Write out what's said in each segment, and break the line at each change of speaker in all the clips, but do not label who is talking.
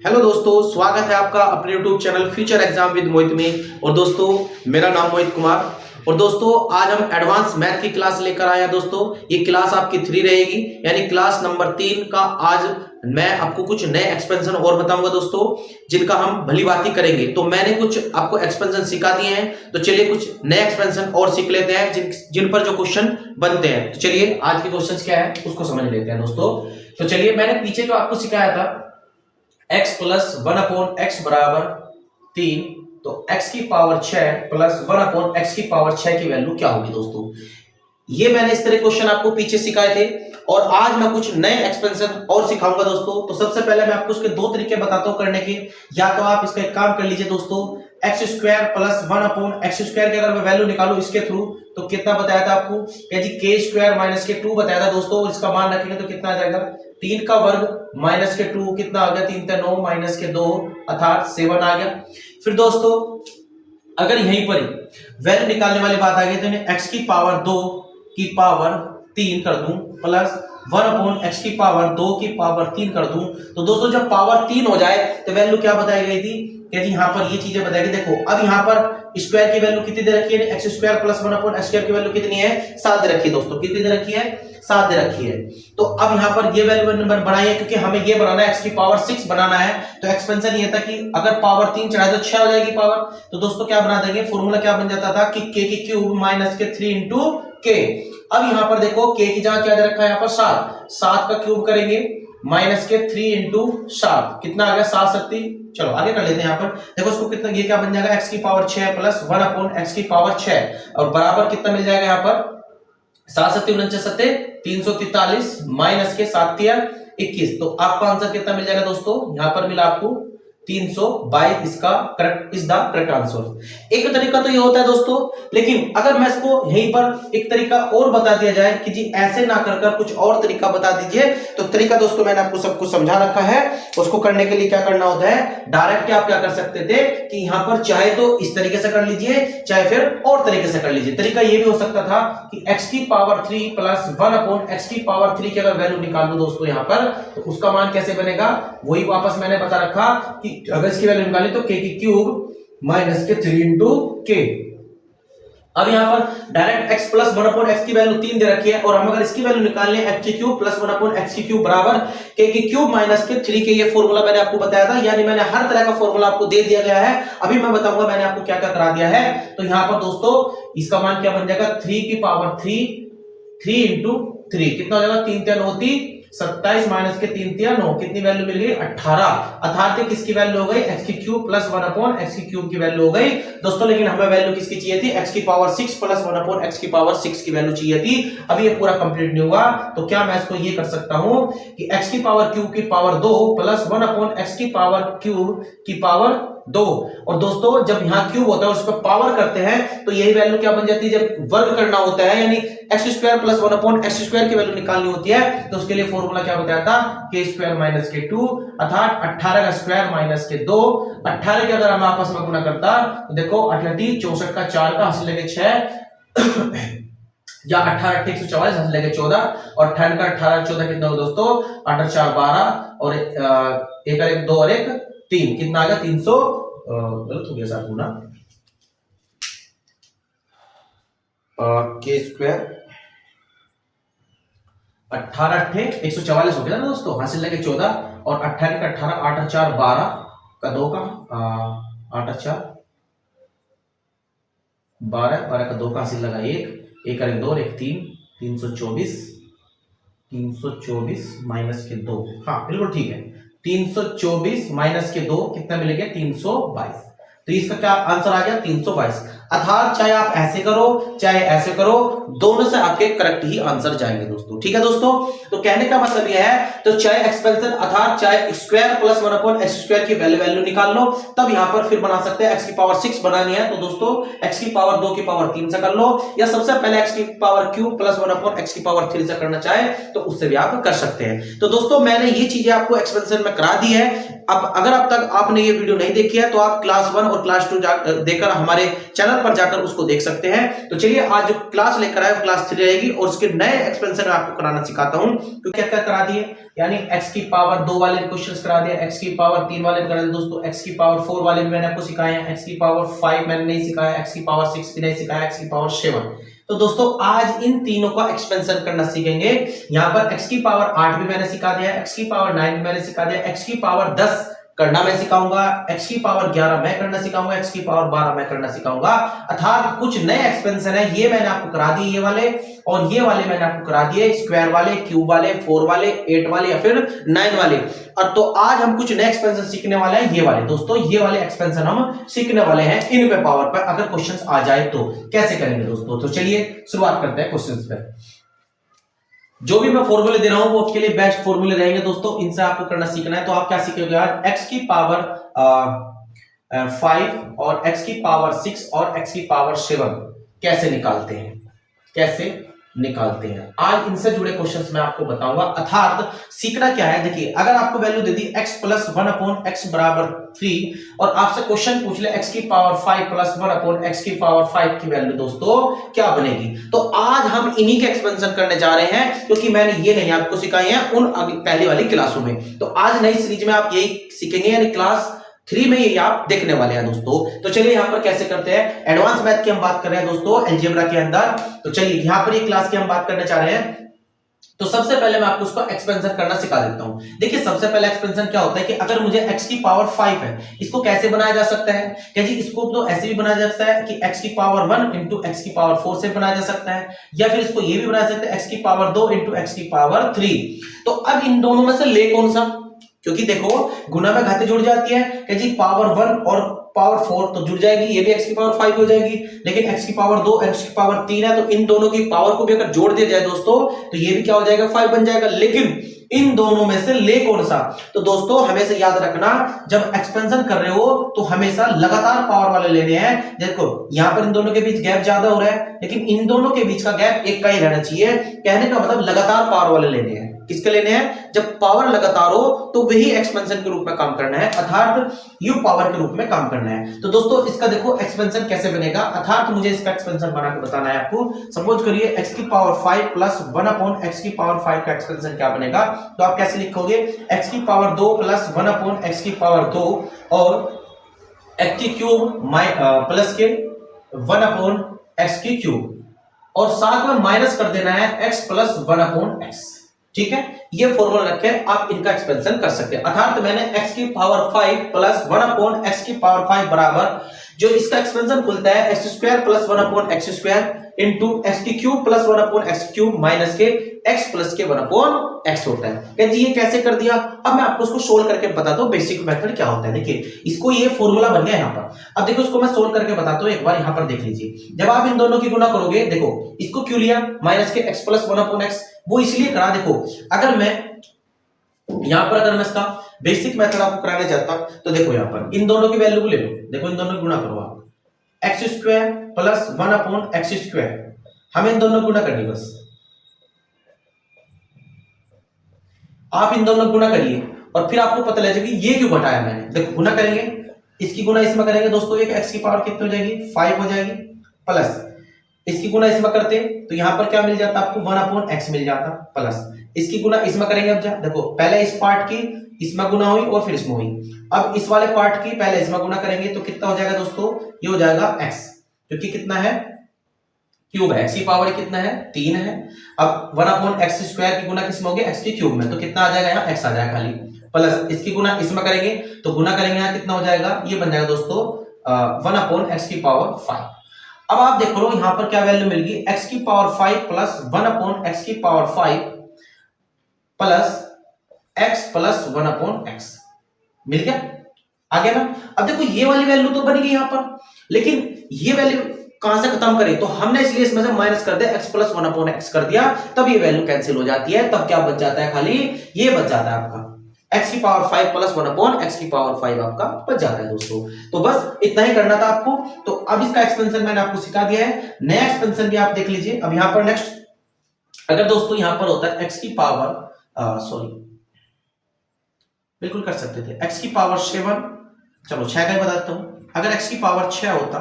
Hello दोस्तों, स्वागत है आपका अपने YouTube channel future exam with Mohit में। और दोस्तों, मेरा नाम मोहित कुमार। और दोस्तों, आज हम एडवांस मैथ की क्लास लेकर आए हैं। दोस्तों, ये क्लास आपकी 3 रहेगी, यानी क्लास नंबर 3 का आज मैं आपको कुछ नए एक्सपेंशन और बताऊंगा दोस्तों, जिनका हम भली बात करेंगे। तो मैंने कुछ आपको एक्सपेंशन सिखा दिए हैं, तो चलिए कुछ नए एक्सपेंशन और सीख लेते हैं जिन पर जो क्वेश्चन बनते हैं। तो चलिए आज के क्वेश्चन क्या है उसको समझ लेते हैं दोस्तों। तो चलिए, मैंने पीछे जो आपको सिखाया था x प्लस 1/x बराबर 3, तो x की पावर 6 प्लस 1/x की पावर 6 की वैल्यू क्या होगी दोस्तों। ये मैंने इस तरह क्वेश्चन आपको पीछे सिखाए थे, और आज मैं कुछ नए एक्सपेंशन और सिखाऊंगा दोस्तों। तो सबसे पहले मैं आपको इसके 2 तरीके बताता हूं करने के। या तो आप इसका एक काम कर लीजिए दोस्तों, x square plus 1/x square की अगर मैं वैल्यू निकालू इसके थ्रू, तो कितना बताया था आपको क्या जी, k स्क्वायर माइनस के 2 बताया था दोस्तों। इसका मान रखेंगे तो कितना आ जाएगा, 3 का वर्ग माइनस के 2 कितना आ गया, 3 × 9 माइनस के 2 अर्थात 7 आ गया। फिर दोस्तों, अगर यहीं पर वैल्यू निकालने वाली बात आ गई, तो इन्हें x की पावर 2 की पावर 3 कर दूं प्लस 1/x की पावर 2 की पावर 3 कर दूं। तो दोस्तों, जब पावर 3 हो जाए तो वैल्यू क्या बताई गई थी कि जी यहाँ पर ये चीजें बताएगी। देखो, अब यहाँ पर स्क्वायर की वैल्यू कितनी दे रखी है, x square plus 1/x square की वैल्यू कितनी है, 7 दे रखी है दोस्तों। कितनी दे रखी है, 7 दे रखी है। तो अब यहाँ पर ये वैल्यू नंबर बनाई है, क्योंकि हमें ये बनाना है x की पावर 6 बनाना है। तो एक्सपेंशन ये था कि अगर पावर 3 चढ़ाए तो 6 हो जाएगी पावर। तो दोस्तों क्या बना देंगे, फॉर्मूला क्या बन जाता था कि k की क्यूब माइनस के 3 × k। अब यहाँ पर देखो, k की जगह क्या दे रखा है, यहाँ पर 7 का क्यूब करेंगे माइनस के 3 × 7 कितना आ गया, 7 7। चलो आगे कर लेते हैं। यहाँ पर देखो इसको कितना, ये क्या बन जाएगा, x की पावर 6 प्लस 1/x की पावर 6 और बराबर कितना मिल जाएगा यहाँ पर, 7 7 49 7 343 माइनस के 7 3 21। तो आपका आंसर कितना मिल जाएगा दोस्तों, यहाँ पर मिला आपको 322। इसका correct is the correct answer. एक तरीका तो ये होता है दोस्तों, लेकिन अगर मैं इसको यहीं पर एक तरीका और बता दिया जाए कि जी ऐसे ना कर कर कुछ और तरीका बता दीजिए, तो तरीका दोस्तों मैंने आपको सब कुछ समझा रखा है। उसको करने के लिए क्या करना होता है, डायरेक्ट आप क्या कर सकते थे कि यहां पर चाहे तो इस तरीके से कर लीजिए, चाहे फिर और तरीके से कर लीजिए। तरीका ये भी हो सकता था कि x की पावर 3 प्लस 1/x की पावर 3 की अगर वैल्यू निकाल लो दोस्तों यहाँ पर, तो उसका मान कैसे बनेगा, वही वापस मैंने बता रखा कि अगर इसकी वैल्यू निकाली तो k की क्यूब माइनस के 3 × k। अब यहां पर डायरेक्ट x प्लस 1/x की वैल्यू 3 दे रखी है, और हम अगर इसकी वैल्यू निकालने x की क्यूब प्लस 1/x की क्यूब बराबर k की क्यूब माइनस के 3 के, ये फॉर्मूला मैंने आपको बताया था, यानी मैंने हर तरह का फॉर्मूला आपको दे दिया गया है। अभी मैं बताऊंगा मैंने आपको क्या क्या करा दिया है। तो यहां पर दोस्तों इसका मान क्या बन जाएगा, 3 की पावर 3 × 3 कितना हो जाएगा, 3 × 9 27 माइनस के 3 × 9 कितनी वैल्यू मिल गई, 18। अर्थात किसकी वैल्यू हो गई, x की क्यूब प्लस 1/x की क्यूब की वैल्यू हो गई दोस्तों। लेकिन हमें वैल्यू किसकी चाहिए थी, x की पावर 6 प्लस 1/x की पावर 6 की वैल्यू चाहिए थी। अभी ये पूरा कंप्लीट नहीं हुआ, तो क्या मैं इसको ये कर सकता हूं कि x की पावर क्यूब की पावर 2 प्लस 1/x की पावर क्यूब की पावर 2। और दोस्तों जब यहां क्यूब होता है उस पर पावर करते हैं, तो यही वैल्यू क्या बन जाती है, जब वर्ग करना होता है, यानी x square plus 1/x square की वैल्यू निकालनी होती है, तो उसके लिए फॉर्मूला क्या बताया था, k स्क्वायर माइनस के 2 अर्थात 18 का स्क्वायर माइनस के 2। 18 के अगर हम आपस में गुणा करता, तो देखो 38 64 का 4 का हासिल लगे 6 या 18 8 144 हासिल लगे 14, और 10 का 18 14 कितना हो दोस्तों, 8 4 12 और एक 2 और 1 3 कितना आ गया, 300 गलत हो गया साथ गुना, के स्क्वायर 18 8 144 हो गया ना दोस्तों, हासिल लगे 14 और 18 का 18 8 4 12 का 2 का 8 4 12 12 का 2 का हासिल लगा 1 1 2 और 1 3 324 माइनस के 2। हाँ बिल्कुल ठीक है, 324 माइनस के 2 कितना मिलेगा, 322। तो इसका क्या आंसर आ गया, 322। अर्थात चाहे आप ऐसे करो चाहे ऐसे करो, दोनों से आपके करेक्ट ही आंसर जाएंगे दोस्तों। ठीक है दोस्तों, तो कहने का मतलब यह है, तो चाहे एक्सपेंशन अर्थात चाहे स्क्वायर प्लस 1/x स्क्वायर की वैल्यू निकाल लो, तब यहां पर फिर बना सकते हैं। x की पावर 6 बनानी है तो दोस्तों x की पावर 2 की पावर 3 से कर लो, या सबसे पहले x की पावर क्यूब प्लस 1/x की पावर 3 से करना चाहे तो उससे भी आप कर सकते हैं। तो दोस्तों मैंने ये चीजें आपको एक्सपेंशन में करा दी है। अब अगर अब तक आपने ये वीडियो नहीं देखी है, तो आप क्लास 1 और क्लास 2 देकर हमारे चैनल चैनल पर जाकर उसको देख सकते हैं। तो चलिए आज जो क्लास लेकर आए क्लास 3 रहेगी और उसके नए एक्सपेंशन आपको कराना सिखाता हूं। तो क्या क्या करा दिए, यानी x की पावर 2 वाले क्वेश्चंस करा दिया, x की पावर 3 वाले करा दिए दोस्तों, x की पावर 4 वाले भी मैंने आपको सिखाए हैं, x की पावर 5 मैंने नहीं सिखाया, x की पावर 6 भी नहीं सिखाया, x की पावर 7। तो दोस्तों आज इन तीनों का एक्सपेंशन करना सीखेंगे। यहां पर x की पावर 8 भी मैंने सिखा दिया, x की पावर 9 भी मैंने सिखा दिया, x की पावर 10 करना मैं सिखाऊंगा, x की पावर 11 मैं करना सिखाऊंगा, x की पावर 12 मैं करना सिखाऊंगा। अर्थात कुछ नए एक्सपेंशन है, ये मैंने आपको करा दिए ये वाले, और ये वाले मैंने आपको करा दिए स्क्वायर वाले, क्यूब वाले, 4 वाले, 8 वाले या फिर 9 वाले। और तो आज हम कुछ नए एक्सपेंशन सीखने वाले हैं, ये वाले दोस्तों, ये वाले एक्सपेंशन हम सीखने वाले हैं इन पे पावर पर। अगर क्वेश्चंस आ जाए तो कैसे करेंगे दोस्तों, तो चलिए शुरुआत करते हैं क्वेश्चंस पे। जो भी मैं फॉर्मूले दे रहा हूं वो आपके लिए बेस्ट फॉर्मूले रहेंगे दोस्तों, इनसे आपको करना सीखना है। तो आप क्या सीखोगे आज, x की पावर 5 और x की पावर 6 और x की पावर 7 कैसे निकालते हैं, कैसे निकालते हैं, आज इनसे जुड़े क्वेश्चंस मैं आपको बताऊंगा। अर्थात सीखना क्या है, देखिए अगर आपको वैल्यू दे दी x प्लस 1 अपॉन x बराबर 3 और आपसे क्वेश्चन पूछ ले x की पावर 5 प्लस 1 अपॉन x की पावर 5 की वैल्यू दोस्तों क्या बनेगी, तो आज हम इन्हीं के एक्सपेंशन करने जा रहे हैं, क्योंकि मैंने ये नहीं आपको सिखाए हैं उन पहली वाली क्लासों में। तो आज नई सीरीज में आप यही सीखेंगे, यानी क्लास 3 में ये आप देखने वाले हैं दोस्तों। तो चलिए यहां पर कैसे करते हैं, एडवांस मैथ की हम बात कर रहे हैं दोस्तों अलजेब्रा के अंदर। तो चलिए यहां पर ये क्लास की हम बात करने जा रहे हैं। तो सबसे पहले मैं आपको उसको एक्सपेंशन करना सिखा देता हूं। देखिए सबसे पहले एक्सपेंशन क्या होता है कि अगर मुझे x की पावर 5 है, इसको कैसे बनाया जा सकता है, क्या जी इसको तो ऐसे भी बनाया जा सकता है कि x की पावर 1 इंटू x की पावर 4 से बनाया जा सकता है, या फिर इसको ये भी बना सकते हैं x की पावर 2 इंटू x की पावर 3। तो अब इन दोनों में से ले कौन सा, क्योंकि देखो गुना में घाते जुड़ जाती है, कि जी पावर 1 और पावर 4 तो जुड़ जाएगी, ये भी x की पावर 5 हो जाएगी, लेकिन x की पावर 2 x की पावर 3 है, तो इन दोनों की पावर को भी अगर जोड़ दिया जाए दोस्तों तो ये भी क्या हो जाएगा 5 बन जाएगा। लेकिन इन दोनों में से ले कौन सा, तो दोस्तों हमेशा याद रखना जब एक्सपेंशन कर रहे हो तो हमेशा लगातार पावर वाले लेने हैं। देखो यहां पर इन दोनों के बीच गैप ज्यादा हो रहा है, लेकिन इन दोनों के बीच का गैप एक का ही रहना चाहिए। कहने का मतलब लगातार पावर वाले लेने हैं। किसके लेने हैं, जब पावर लगातार हो तो वही एक्सपेंशन के रूप में काम करना है, अर्थात यू पावर के रूप में काम करना है। तो दोस्तों इसका देखो एक्सपेंशन कैसे बनेगा, अर्थात मुझे इसका एक्सपेंशन बना के बताना है आपको। सपोज करिए x की पावर 5 प्लस 1 अपॉन x की पावर 5 का एक्सपेंशन क्या बनेगा, तो आप कैसे लिखोगे, x की पावर 2 प्लस 1 अपॉन x की पावर 2 और x की क्यूब प्लस के 1 अपॉन x की क्यूब, और साथ में माइनस कर देना है x प्लस 1 अपॉन x। ठीक है, ये फॉर्मूला रखे आप इनका एक्सपेंशन कर सकते हैं। अर्थात मैंने x की पावर 5 प्लस 1 अपॉन x की पावर 5 बराबर, जो इसका एक्सपेंशन खुलता है x square plus 1 upon x square into x की cube plus 1 upon x cube minus के x प्लस के 1 अपॉन x होता है। क्या जी ये कैसे कर दिया, अब मैं आपको इसको सोल्व करके बताता हूं बेसिक मेथड क्या होता है। देखिए इसको ये फॉर्मूला बन गया यहाँ पर। अब देखो इसको मैं सोल्व करके बताता हूं, एक बार यहाँ पर देख लीजिए। जब आप इन दोनों की गुना करोगे, देखो इसको क्यों लिया माइनस के x प्लस 1 अपॉन x, वो इसलिए करा, देखो अगर मैं यहां पर अगर मैं इसका बेसिक मेथड आपको कराने जाता तो देखो यहां पर इन दोनों की वैल्यू को ले लो, देखो इन दोनों की गुणा करो आप, x square plus 1 upon x square, हमें इन दोनों गुणा करनी, बस आप इन दोनों गुणा करिए और फिर आपको पता लग जाएगी ये क्यों घटाया मैंने। देखो गुणा करेंगे, इसकी गुणा इसमें करेंगे दोस्तों, एक एक्स की पावर कितनी हो जाएगी 5 हो जाएगी, प्लस इसकी गुणा इसमें करते तो यहां पर क्या मिल जाता आपको 1 अपॉन एक्स मिल जाता, प्लस इसकी गुणा इसमें करेंगे। अब देखो पहले इस पार्ट की इसमें गुणा हुई और फिर इसमें हुई, अब इस वाले पार्ट की पहले इसमें गुणा करेंगे तो कितना हो जाएगा दोस्तों, ये हो जाएगा x, क्योंकि कितना है क्यूब है, x की पावर कितना है 3 है। अब 1 अपॉन एक्स स्क्वायर की गुणा किसमें होगी x की क्यूब में, तो कितना आ जाएगा यहाँ x आ जाएगा खाली, प्लस इसकी गुणा इसमें करेंगे तो गुणा करेंगे यहाँ कितना हो जाएगा, ये बन जाएगा दोस्तों 1 अपॉन एक्स की पावर 5। अब आप देख लो यहां पर क्या वैल्यू मिल गई, x की पावर 5 प्लस 1 अपॉन एक्स की power 5 plus x plus 1 upon x मिल गया, आ गया ना। अब देखो ये वाली वैल्यू तो बन गई यहां पर, लेकिन ये वैल्यू कहां से खत्म करें, तो हमने इसलिए इसमें से माइनस कर दिया, x प्लस 1 अपॉन x कर दिया, तब ये वैल्यू कैंसिल हो जाती है, तब क्या बच जाता है, खाली ये बच जाता है आपका x की पावर 5 प्लस 1 अपॉन x की पावर 5 आपका बच जाता है दोस्तों। तो बस इतना ही करना था आपको। तो अब इसका एक्सपेंशन मैंने आपको सिखा दिया है, नया एक्सपेंशन भी आप देख लीजिए। अब यहां पर नेक्स्ट अगर दोस्तों यहां पर होता है x की पावर सॉरी बिल्कुल कर सकते थे x की पावर 7, चलो 6 का ही बताता हूं। अगर x की पावर 6 होता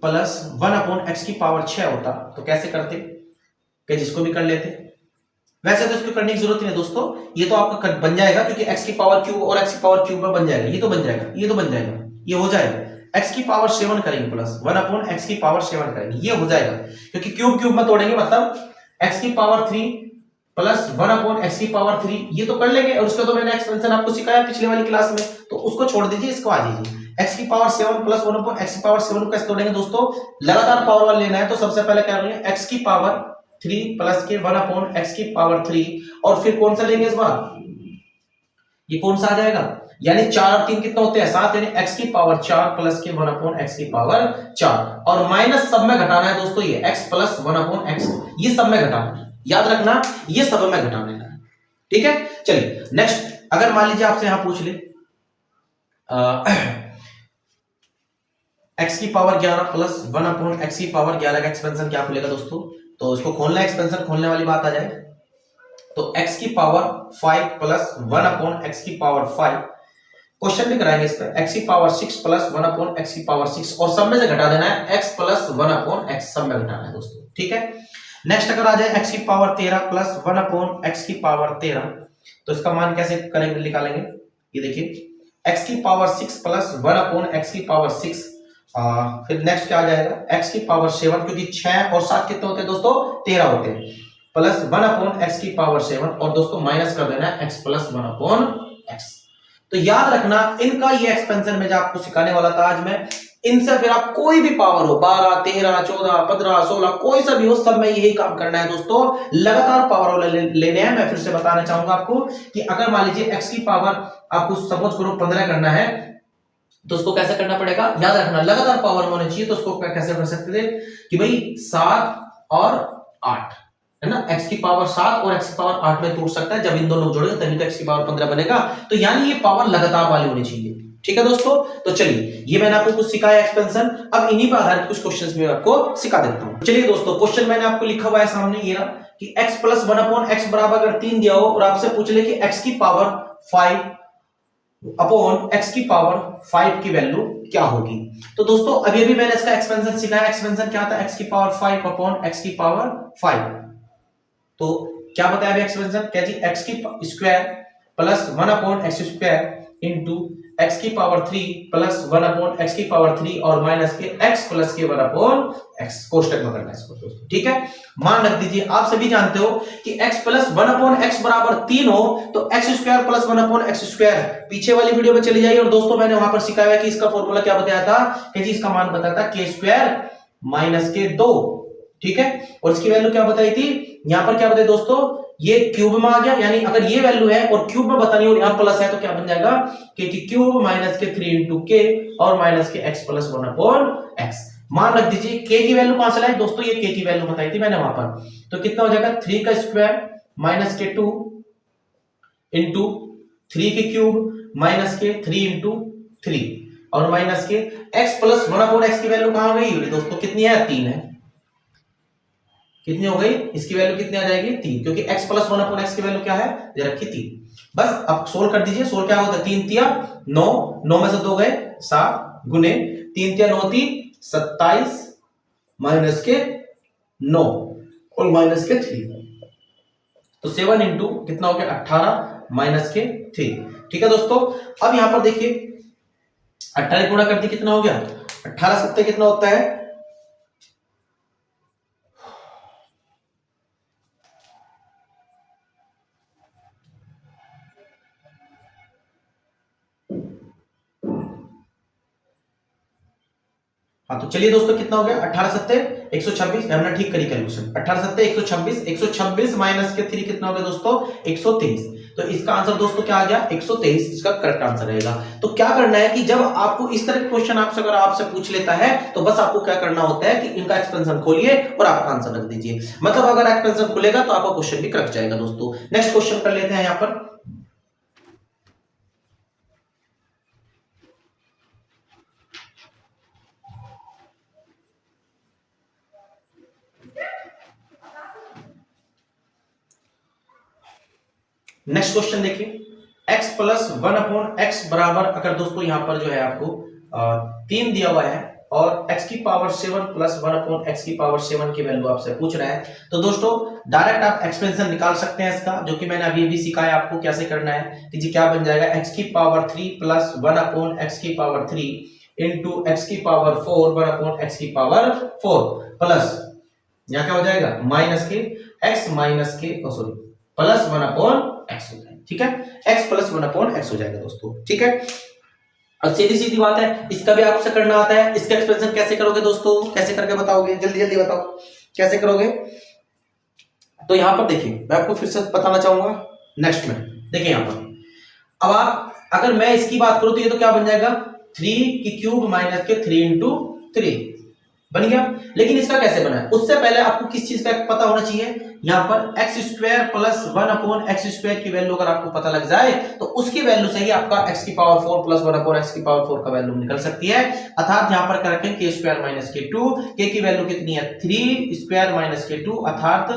प्लस 1/x की पावर 6 होता तो कैसे करते, कि जिसको भी कर लेते। वैसे तो इसको करने की जरूरत नहीं है दोस्तों, ये तो आपका बन जाएगा क्योंकि x की पावर क्यूब और x की पावर क्यूब में बन जाएगा, ये तो बन जाएगा, ये तो बन जाएगा, ये हो जाएगा। x की पावर 7 करेंगे प्लस 1/x की पावर 7 करेंगे, ये हो जाएगा क्योंकि क्यूब क्यूब में तोड़ेंगे, मतलब x की पावर 3 प्लस 1/x की पावर 3, ये तो कर लेंगे। और उसका तो मैंने एक्सपेंशन आपको सिखाया पिछले वाली क्लास में, तो उसको छोड़ दीजिए, इसको आ जाइए। x की पावर 7 प्लस 1/x की पावर 7 को कैसे तोड़ेंगे दोस्तों, लगातार पावर वाला लेना है, तो सबसे पहले क्या करेंगे, x की पावर 3 प्लस के 1/x की पावर 3, और फिर कौन सा लेंगे इस बार, ये कौन सा आ जाएगा, यानी 4 और 3 कितना होते हैं 7, यानी x की पावर 4 प्लस के 1/x की पावर 4, और माइनस सब में घटाना है दोस्तों, ये x प्लस 1/x, ये सब में घटाना है, याद रखना ये सब में घटाना है, ठीक है। चलिए नेक्स्ट, अगर मान लीजिए आपसे यहां पूछ ले x की पावर 11 प्लस 1/x की पावर 11 का एक्सपेंशन क्या खुलेगा दोस्तों, तो इसको खोलना है, एक्सपेंशन खोलने वाली बात आ जाए तो x की पावर 5 प्लस 1/x की पावर 5, क्वेश्चन भी कराएंगे इस पर, x की पावर 6 प्लस 1/x की पावर 6, और सब में से घटा देना है x प्लस 1/x, सब में घटाना है दोस्तों, ठीक है। नेक्स्ट अगर आ जाए x की पावर 13 प्लस 1/x की पावर 13, तो इसका मान कैसे करेंगे, निकालेंगे, ये देखिए x की पावर 6 प्लस 1/x की पावर 6, फिर नेक्स्ट क्या आ जाएगा, x की पावर 7, क्योंकि 6 और 7 कितने होते हैं दोस्तों, 13 होते हैं, प्लस 1/x की पावर 7, और दोस्तों माइनस कर देना है x प्लस 1/x। तो याद रखना इनका ये एक्सपेंशन में जो आपको सिखाने वाला था आज मैं, इनसे फिर आप कोई भी पावर हो 12 13 14 15 16 कोई सा भी हो, सब में यही काम करना है दोस्तों, लगातार पावर लेने हैं। मैं फिर से बताना चाहूंगा आपको कि अगर मान लीजिए x की पावर आपको सपोज करो 15 करना है, तो उसको कैसे करना पड़ेगा, याद रखना लगातार पावर में होनी चाहिए, तो उसको कैसे कर सकते थे कि भाई 7 और 8 है ना, x की पावर 7 और x की पावर 8 में टूट सकता है, जब इन दोनों जोड़ेंगे तभी तो x की पावर 15 बनेगा, तो यानी ये पावर लगातार वाली होनी चाहिए, ठीक है दोस्तों। तो चलिए ये मैंने आपको कुछ सिखाया एक्सपेंशन, अब इन्हीं पर आधारित कुछ क्वेश्चंस में आपको सिखा देता हूं। चलिए दोस्तों, क्वेश्चन मैंने आपको लिखा हुआ है सामने, ये रहा कि x प्लस 1/x बराबर अगर 3 दिया हो और आपसे पूछ ले कि x की पावर 5 अपॉन x की पावर 5 की वैल्यू क्या होगी, तो दोस्तों अभी अभी मैंने इसका एक्सपेंशन सिखाया, एक्सपेंशन क्या था, x की पावर 5 अपॉन x की पावर 5, तो क्या बताया अभी एक्सपेंशन, क्या जी, x की square plus 1/x square into x की पावर 3 प्लस 1/x की पावर 3 और माइनस के x प्लस के 1/x, कोष्टक में करना है इसको दोस्तों, ठीक है। मान रख दीजिए, आप सभी जानते हो कि x प्लस 1/x बराबर 3 हो तो x square plus 1/x square, पीछे वाली वीडियो में चली जाइए, और दोस्तों मैंने वहां पर सिखाया है कि इसका फॉर्मूला क्या बताया था, कि जी इसका मान बताया था k स्क्वायर माइनस के 2, ठीक है, और इसकी वैल्यू क्या बताई थी, यहां पर क्या बताया दोस्तों, ये क्यूब में आ गया, यानी अगर ये वैल्यू है और क्यूब में बतानी और यहां प्लस है तो क्या बन जाएगा, k की क्यूब माइनस के 3 इंटू के और माइनस के x प्लस 1/x। मान रख दीजिए k की वैल्यू कहां से लाई दोस्तों, ये k की वैल्यू बताई थी मैंने वहां पर, तो कितना हो जाएगा 3 का स्क्वायर माइनस के 2 इंटू 3 के क्यूब माइनस के 3 इंटू 3 और माइनस के x प्लस 1/x की वैल्यू कहां गई दोस्तों, कितनी है, 3 है, कितनी हो गई, इसकी वैल्यू कितनी आ जाएगी 3, क्योंकि x प्लस 1/x की वैल्यू क्या है, ये रखी 3। बस अब सोल्व कर दीजिए, सोल्व क्या होता है, 3 तिया 9, 9 में से 2 गए 7 गुने 3 तिया 9 थी 27 माइनस के 9 और माइनस के 3, तो 7 इंटू कितना हो गया 18 माइनस के 3, ठीक है दोस्तों। अब यहां पर देखिए 18 गुणा करते कितना हो गया, 18 सत्ते कितना होता है, हाँ तो चलिए दोस्तों कितना हो गया 18 सत्ते 126, हमने ठीक करी कैलकुलेशन, 18 सत्ते 126, 126 माइनस के 3 कितना हो गया दोस्तों 123, तो इसका आंसर दोस्तों क्या आ गया 123, इसका करेक्ट आंसर रहेगा। तो क्या करना है कि जब आपको इस तरह के क्वेश्चन आपसे अगर आपसे पूछ लेता है तो बस आपको क्या करना होता है कि इनका एक्सपेंशन खोलिए और आपका आंसर रख दीजिए, मतलब अगर एक्सपेंशन खुलेगा तो आपका क्वेश्चन भी करेक्ट जाएगा दोस्तों। नेक्स्ट क्वेश्चन कर लेते हैं यहां पर, नेक्स्ट क्वेश्चन देखिए x प्लस 1/x बराबर, अगर दोस्तों यहां पर जो है आपको 3 दिया हुआ है और x की पावर 7 प्लस 1 अपॉन x की पावर 7 की वैल्यू आपसे पूछ रहा है। तो दोस्तों डायरेक्ट आप एक्सपेंशन निकाल सकते हैं इसका, जो कि मैंने अभी भी सिखाया आपको कैसे करना है कि जी क्या बन जाएगा x की पावर 3 प्लस 1 अपॉन x की पावर 3 इंटू x की पावर 4 1 अपॉन x की पावर 4 प्लस यहाँ क्या हो जाएगा माइनस के x माइनस के सॉरी प्लस 1 अपॉन x हो जाएगा। ठीक है, x प्लस 1 अपॉन x हो जाएगा दोस्तों। ठीक है, अब सीधी सीधी बात है, इसका भी आपसे करना आता है। इसका एक्सपेंशन कैसे करोगे दोस्तों, कैसे करके बताओगे, जल्दी जल्दी बताओ कैसे करोगे। तो यहां पर देखिए मैं आपको फिर से बताना चाहूंगा नेक्स्ट में। देखिए यहां पर अब आप अगर मैं इसकी बात करूं तो ये तो क्या बन जाएगा 3 की क्यूब माइनस के 3 इंटू 3 बन गया। लेकिन इसका कैसे बना है उससे पहले आपको किस चीज का पता होना चाहिए। यहाँ पर x square plus 1 upon x square की वैल्यू अगर आपको पता लग जाए तो उसकी वैल्यू से ही आपका एक्स की पावर 4 प्लस 1 अपॉन एक्स की पावर 4 का वैल्यू निकल सकती है। अर्थात यहाँ पर रखें के स्क्वायर माइनस के 2, के की वैल्यू कितनी है 3 स्क्वायर माइनस के 2 अर्थात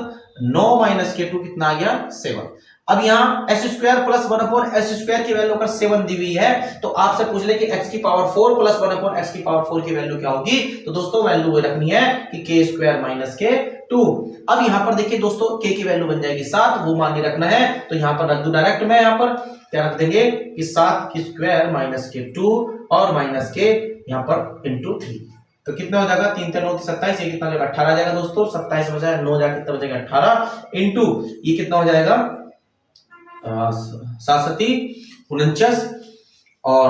9 माइनस के 2 कितना आ गया 7। अब यहाँ S square plus 1 upon S square की वैल्यू अगर 7 दी हुई है तो आपसे पूछ ले कि एक्स की पावर 4 प्लस 1 अपॉन एक्स की पावर 4 की वैल्यू क्या होगी। तो दोस्तों वैल्यू वो रखनी है कि के स्क्वायर माइनस के 2। अब यहाँ पर देखिए दोस्तों के की वैल्यू बन जाएगी 7, वो मान रखना है तो यहाँ पर रख दो डायरेक्ट। मैं यहाँ पर क्या रख देंगे कि 7 की स्क्वायर माइनस के 2 और माइनस के यहाँ पर इंटू 3 तो कितना हो जाएगा 3 3 9 27, ये कितना हो जाएगा 18 आ जाएगा दोस्तों। 27 बजाय 9 जाके कितना हो जाएगा 18 इंटू ये कितना हो जाएगा 7 49 और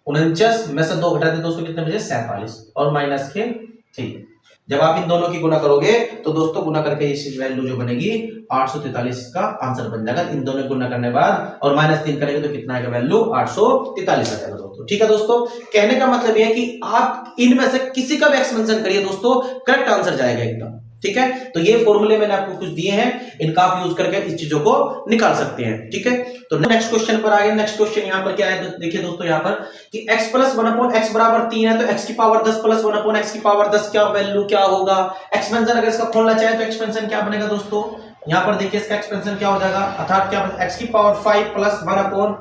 49 में से 2 घटा दे दोस्तों कितने बजे 47 और माइनस के 3। जब आप इन दोनों की गुना करोगे तो दोस्तों गुना करके इस वैल्यू जो बनेगी 843 का आंसर बन जाएगा इन दोनों गुना करने बाद। और माइनस 3 करेंगे तो कितना आएगा वैल्यू 843 आ जाएगा दोस्तों। ठीक है दोस्तों, कहने का मतलब यह है कि आप इनमें से किसी का भी एक्सपेंशन करिए दोस्तों करेक्ट आंसर जाएगा एकदम। ठीक है, तो ये फॉर्मूले मैंने आपको कुछ दिए हैं, इनका आप यूज करके इस चीजों को निकाल सकते हैं। ठीक है, तो नेक्स्ट क्वेश्चन पर आगे। नेक्स्ट क्वेश्चन यहाँ पर क्या है देखिए दोस्तों यहाँ पर कि x प्लस 1 अपॉन x बराबर 3 है तो x की पावर 10 प्लस 1 अपॉन x की पावर 10 क्या वैल्यू क्या होगा। एक्सपेंशन अगर इसका खोलना चाहे तो एक्सपेंशन क्या बनेगा दोस्तों। यहाँ पर देखिए इसका एक्सपेंशन क्या हो जाएगा अर्थात क्या x की पावर 5 प्लस 1 अपॉन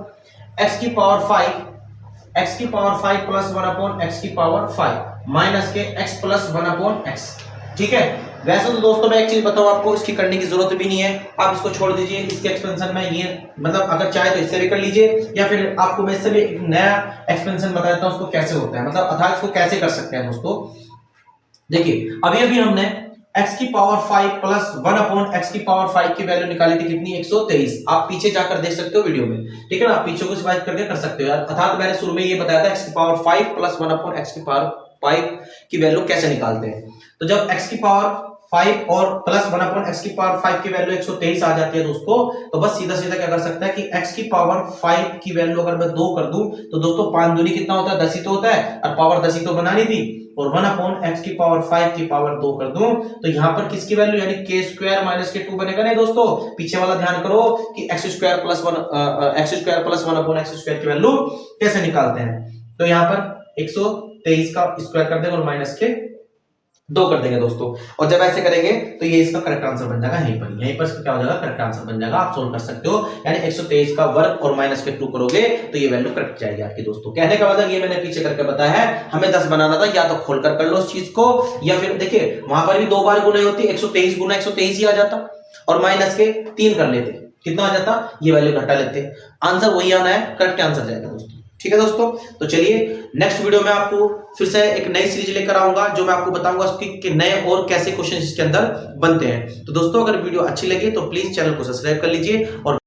x की पावर 5 x की पावर 5 प्लस 1 अपॉन x की पावर 5 माइनस के x प्लस 1 अपॉन x। ठीक है, वैसे तो दोस्तों मैं एक चीज बताऊं आपको, इसकी करने की जरूरत भी नहीं है, आप इसको छोड़ दीजिए। इसके एक्सपेंशन में ये मतलब अगर चाहे तो इससे भी कर लीजिए या फिर आपको मैं इससे भी एक नया एक्सपेंशन बता देता हूं उसको कैसे होता है, मतलब अर्थात इसको कैसे कर सकते हैं दोस्तों। देखिए अभी हमने x की पावर 5 प्लस 1 अपॉन x की पावर 5 की वैल्यू निकाली थी कितनी 123। आप पीछे जाकर देख सकते हो वीडियो में, ठीक है ना, आप पीछे को डिवाइड करके कर सकते हो। अर्थात मैंने शुरू में ये बताया था x की पावर 5 प्लस 1 अपॉन x की पावर 5 की वैल्यू कैसे निकालते हैं। तो जब x की पावर 5 और प्लस 1 अपॉन x की पावर 5 की वैल्यू 123 आ जाती है दोस्तों, तो बस सीधा सीधा क्या कर सकता है कि x की पावर 5 की वैल्यू अगर मैं 2 कर दूं तो दोस्तों 5 दूनी कितना होता है 10 ही तो होता है और पावर 10 ही तो बनानी थी। और 1 अपॉन x की पावर 5 की पावर 2 कर दूं तो यहां पर किसकी वैल्यू यानी k स्क्वायर माइनस के 2 बनेगा। नहीं दोस्तों, पीछे वाला ध्यान करो कि x square plus 1 upon x square की वैल्यू कैसे निकालते हैं। तो यहां पर 123 का स्क्वायर कर देंगे और माइनस के 2 कर देंगे दोस्तों। और जब ऐसे करेंगे तो ये इसका करेक्ट आंसर बन जाएगा। यहीं पर इसका क्या हो जाएगा करेक्ट आंसर बन जाएगा। आप सोल्व कर सकते हो, यानी 123 का वर्ग और माइनस के 2 करोगे तो ये वैल्यू करेक्ट जाएगी आपकी दोस्तों। कहने का मतलब ये मैंने पीछे करके बताया है, हमें 10 बनाना था, या तो खोलकर कर लो उस चीज को या फिर देखिए वहां पर भी 2 बार गुना होती, 123 गुना 123 ही आ जाता और माइनस के 3 कर लेते, कितना आ जाता, ये वैल्यू घटा लेते, आंसर वही आना है, करेक्ट आंसर जाएगा दोस्तों। ठीक है दोस्तों, तो चलिए नेक्स्ट वीडियो में आपको फिर से एक नई सीरीज लेकर आऊंगा जो मैं आपको बताऊंगा उसकी कि नए और कैसे क्वेश्चन इसके अंदर बनते हैं। तो दोस्तों अगर वीडियो अच्छी लगी तो प्लीज चैनल को सब्सक्राइब कर लीजिए और